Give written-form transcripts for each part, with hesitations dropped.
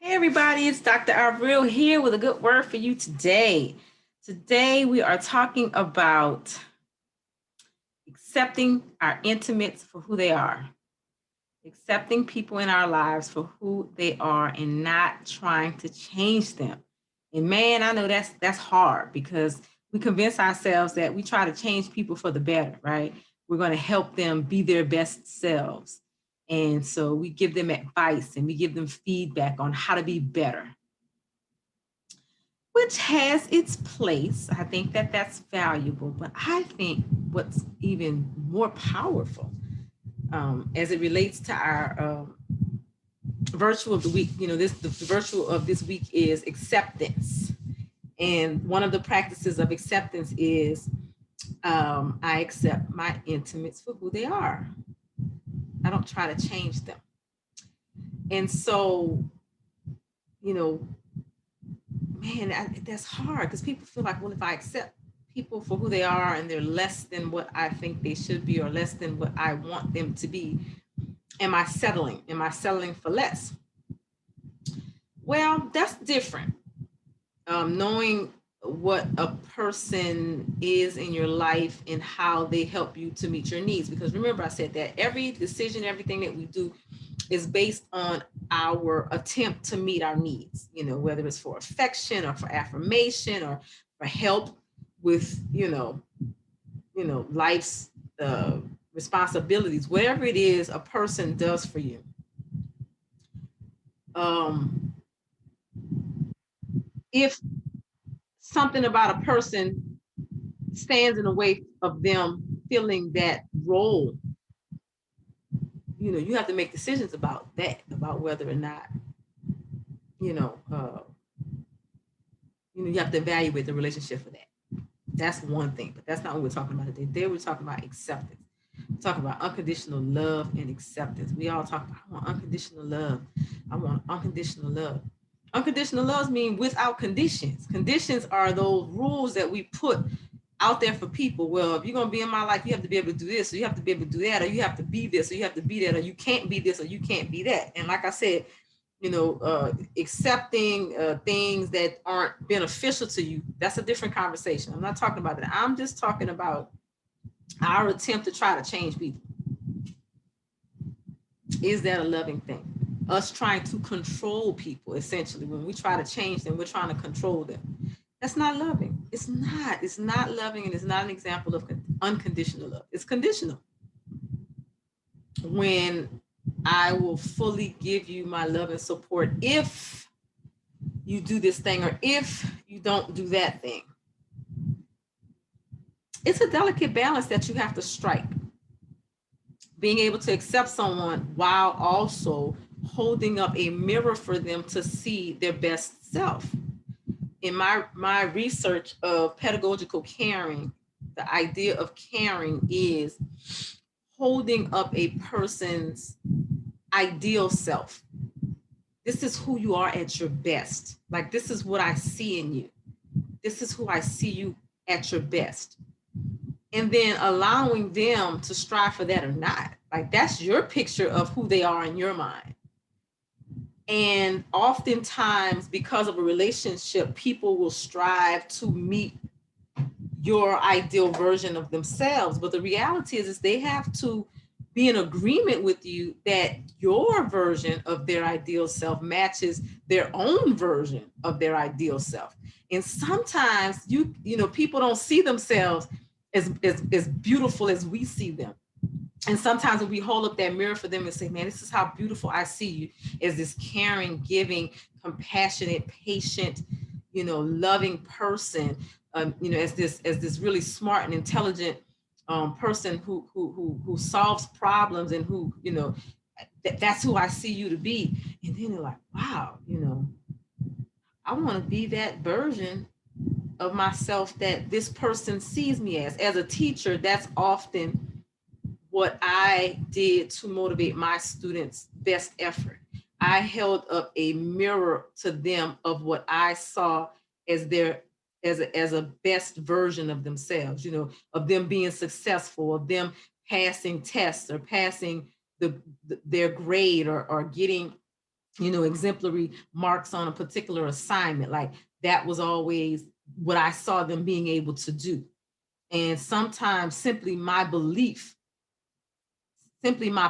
Hey everybody, it's Dr. Avril here with a good word for you today. Today we are talking about accepting our intimates for who they are, accepting people in our lives for who they are and not trying to change them. And man, I know that's hard because we convince ourselves that we try to change people for the better, right? We're going to help them be their best selves. And so we give them advice and we give them feedback on how to be better, which has its place. I think that that's valuable, but I think what's even more powerful as it relates to our virtual of the week, the virtual of this week is acceptance. And one of the practices of acceptance is I accept my intimates for who they are. I don't try to change them. And so, you know, man, that's hard because people feel like, well, if I accept people for who they are and they're less than what I think they should be or less than what I want them to be, am I settling? Am I settling for less? Well, that's different. Knowing what a person is in your life and how they help you to meet your needs. Because remember, I said that every decision, everything that we do is based on our attempt to meet our needs, whether it's for affection or for affirmation or for help with, life's responsibilities, whatever it is a person does for you. If something about a person stands in the way of them filling that role, you have to make decisions about that, about whether or not, you know, uh, you have to evaluate the relationship for that. That's one thing, but that's not what we're talking about today. Today we're talking about acceptance. We're talking about unconditional love and acceptance. We all talk about, I want unconditional love. I want unconditional love. Unconditional love means without conditions. Conditions are those rules that we put out there for people. Well, if you're going to be in my life, you have to be able to do this, or you have to be able to do that, or you have to be this, or you have to be that, or you can't be this, or you can't be that. And like I said, accepting things that aren't beneficial to you, that's a different conversation. I'm not talking about that. I'm just talking about our attempt to try to change people. Is that a loving thing? Us trying to control people, essentially. When we try to change them, we're trying to control them. That's not loving. It's not. It's not loving, and it's not an example of unconditional love. It's conditional. When I will fully give you my love and support if you do this thing or if you don't do that thing. It's a delicate balance that you have to strike. Being able to accept someone while also holding up a mirror for them to see their best self. In my research of pedagogical caring, the idea of caring is holding up a person's ideal self. This is who you are at your best. Like, this is what I see in you. This is who I see you at your best. And then allowing them to strive for that or not. Like, that's your picture of who they are in your mind. And oftentimes, because of a relationship, people will strive to meet your ideal version of themselves. But the reality is they have to be in agreement with you that your version of their ideal self matches their own version of their ideal self. And sometimes people don't see themselves as beautiful as we see them. And sometimes when we hold up that mirror for them and say, man, this is how beautiful I see you, as this caring, giving, compassionate, patient, loving person, as this really smart and intelligent person who solves problems and who, that's who I see you to be. And then they're like, wow, I want to be that version of myself that this person sees me as. As a teacher, that's often what I did to motivate my students' best effort. I held up a mirror to them of what I saw as their as a best version of themselves, of them being successful, of them passing tests or passing their grade or getting exemplary marks on a particular assignment. Like that was always what I saw them being able to do. And sometimes simply my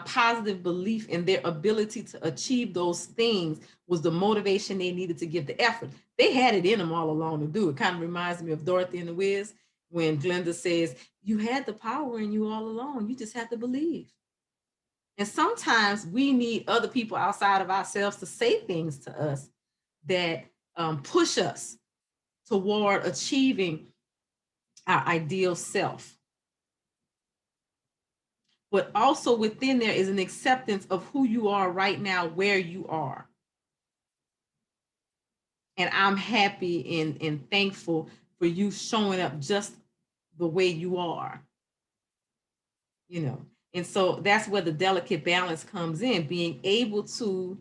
positive belief in their ability to achieve those things was the motivation they needed to give the effort. They had it in them all along to do it. Kind of reminds me of Dorothy and the Wiz when Glenda says, you had the power in you all along. You just have to believe. And sometimes we need other people outside of ourselves to say things to us that push us toward achieving our ideal self. But also within there is an acceptance of who you are right now, where you are. And I'm happy and thankful for you showing up just the way you are. And so that's where the delicate balance comes in, being able to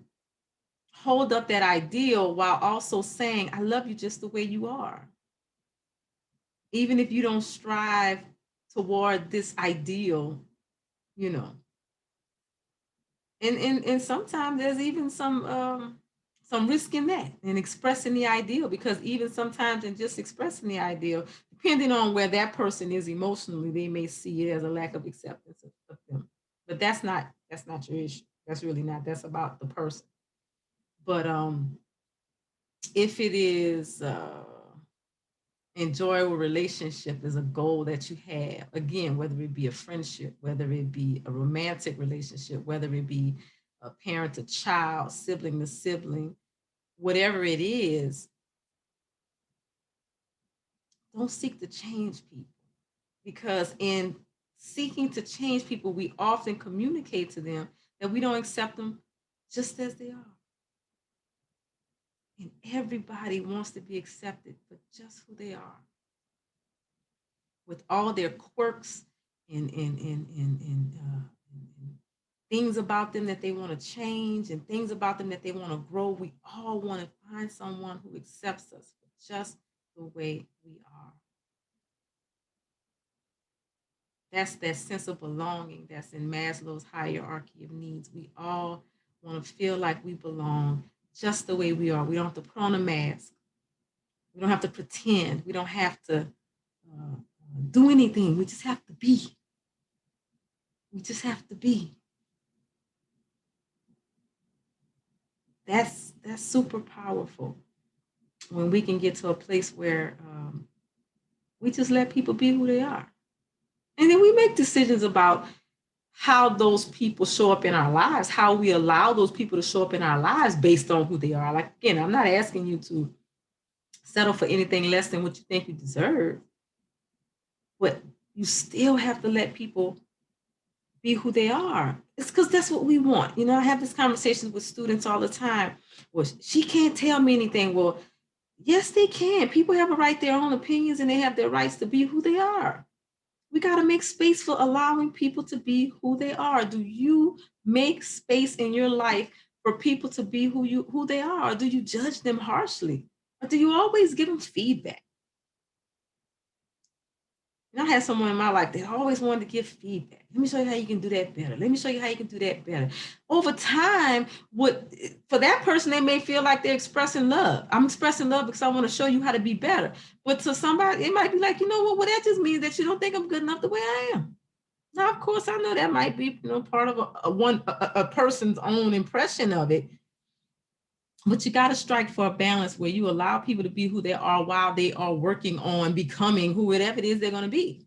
hold up that ideal while also saying, I love you just the way you are. Even if you don't strive toward this ideal, And sometimes there's even some risk in that, in expressing the ideal, because even sometimes in just expressing the ideal, depending on where that person is emotionally, they may see it as a lack of acceptance of them. But that's not your issue. That's really not. That's about the person. But if it is enjoyable relationship is a goal that you have, again, whether it be a friendship, whether it be a romantic relationship, whether it be a parent to child, sibling to sibling, whatever it is, don't seek to change people, because in seeking to change people, we often communicate to them that we don't accept them just as they are. And everybody wants to be accepted for just who they are, with all their quirks and things about them that they want to change and things about them that they want to grow. We all want to find someone who accepts us for just the way we are. That's that sense of belonging that's in Maslow's hierarchy of needs. We all want to feel like we belong just the way we are. We don't have to put on a mask. We don't have to pretend. We don't have to do anything. We just have to be. We just have to be. That's super powerful when we can get to a place where we just let people be who they are. And then we make decisions about how those people show up in our lives, how we allow those people to show up in our lives based on who they are. Like, again, I'm not asking you to settle for anything less than what you think you deserve, but you still have to let people be who they are. It's because that's what we want. I have this conversation with students all the time. Well, she can't tell me anything. Well, yes, they can. People have a right to their own opinions, and they have their rights to be who they are. We got to make space for allowing people to be who they are. Do you make space in your life for people to be who they are? Or do you judge them harshly? Or do you always give them feedback? I had someone in my life that always wanted to give feedback. Let me show you how you can do that better. Let me show you how you can do that better. Over time, for that person, they may feel like they're expressing love. I'm expressing love because I want to show you how to be better. But to somebody, it might be like, you know what? Well, that just means that you don't think I'm good enough the way I am. Now, of course, I know that might be, part of a person's own impression of it. But you got to strike for a balance where you allow people to be who they are while they are working on becoming whoever it is they're going to be.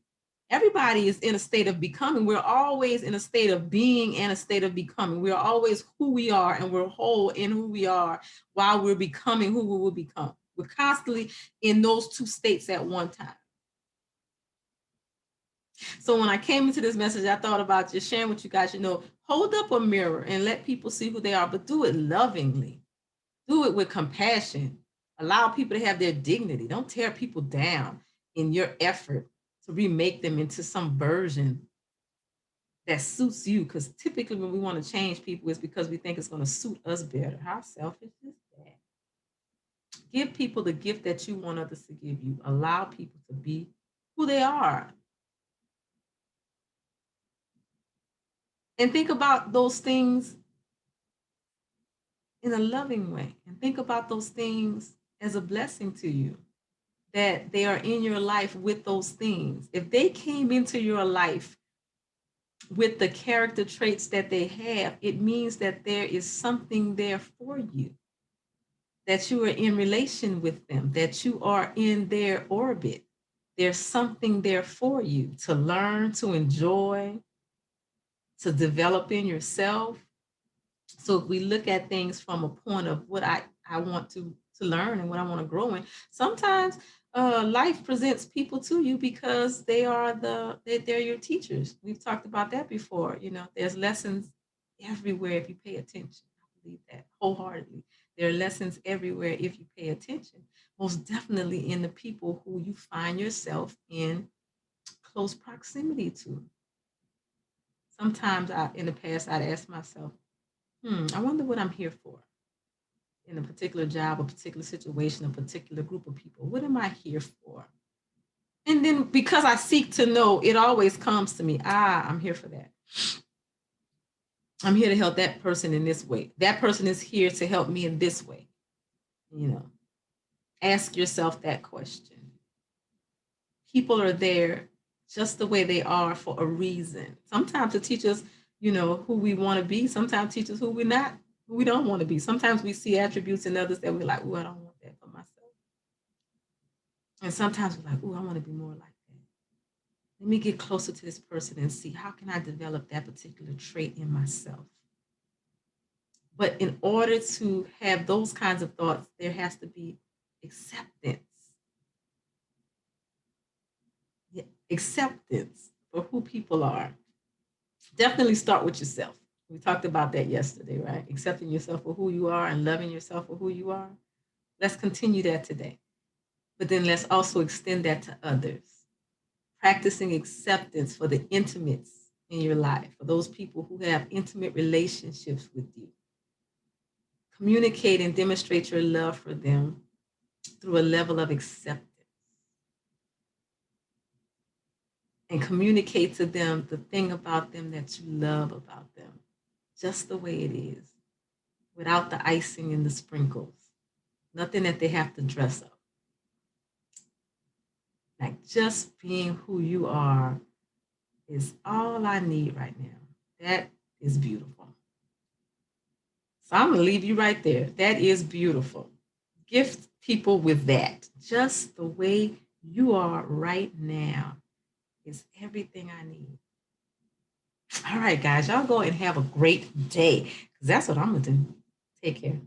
Everybody is in a state of becoming. We're always in a state of being and a state of becoming. We're always who we are, and we're whole in who we are while we're becoming who we will become. We're constantly in those two states at one time. So when I came into this message, I thought about just sharing with you guys, hold up a mirror and let people see who they are, but do it lovingly. Do it with compassion. Allow people to have their dignity. Don't tear people down in your effort to remake them into some version that suits you. Because typically when we want to change people, it's because we think it's going to suit us better. How selfish is that? Give people the gift that you want others to give you. Allow people to be who they are. And think about those things in a loving way. And think about those things as a blessing to you, that they are in your life with those things. If they came into your life with the character traits that they have, it means that there is something there for you, that you are in relation with them, that you are in their orbit. There's something there for you to learn, to enjoy, to develop in yourself. So if we look at things from a point of what I want to learn and what I want to grow in, sometimes life presents people to you because they're your teachers. We've talked about that before. You know, there's lessons everywhere if you pay attention. I believe that wholeheartedly. There are lessons everywhere if you pay attention. Most definitely in the people who you find yourself in close proximity to. Sometimes in the past, I'd ask myself, I wonder what I'm here for in a particular job, a particular situation, a particular group of people. What am I here for? And then because I seek to know, it always comes to me, I'm here for that. I'm here to help that person in this way. That person is here to help me in this way. You know, ask yourself that question. People are there just the way they are for a reason. Sometimes to teach us, who we want to be. Sometimes teach us who we don't want to be. Sometimes we see attributes in others that we're like, oh, I don't want that for myself. And sometimes we're like, oh, I want to be more like that. Let me get closer to this person and see how can I develop that particular trait in myself. But in order to have those kinds of thoughts, there has to be acceptance. Yeah, acceptance for who people are. Definitely start with yourself. We talked about that yesterday, right? Accepting yourself for who you are and loving yourself for who you are. Let's continue that today. But then let's also extend that to others. Practicing acceptance for the intimates in your life, for those people who have intimate relationships with you. Communicate and demonstrate your love for them through a level of acceptance. And communicate to them the thing about them that you love about them, just the way it is, without the icing and the sprinkles. Nothing that they have to dress up. Like just being who you are is all I need right now. That is beautiful. So I'm going to leave you right there. That is beautiful. Gift people with that. Just the way you are right now is everything I need. All right, guys, y'all go and have a great day because that's what I'm going to do. Take care.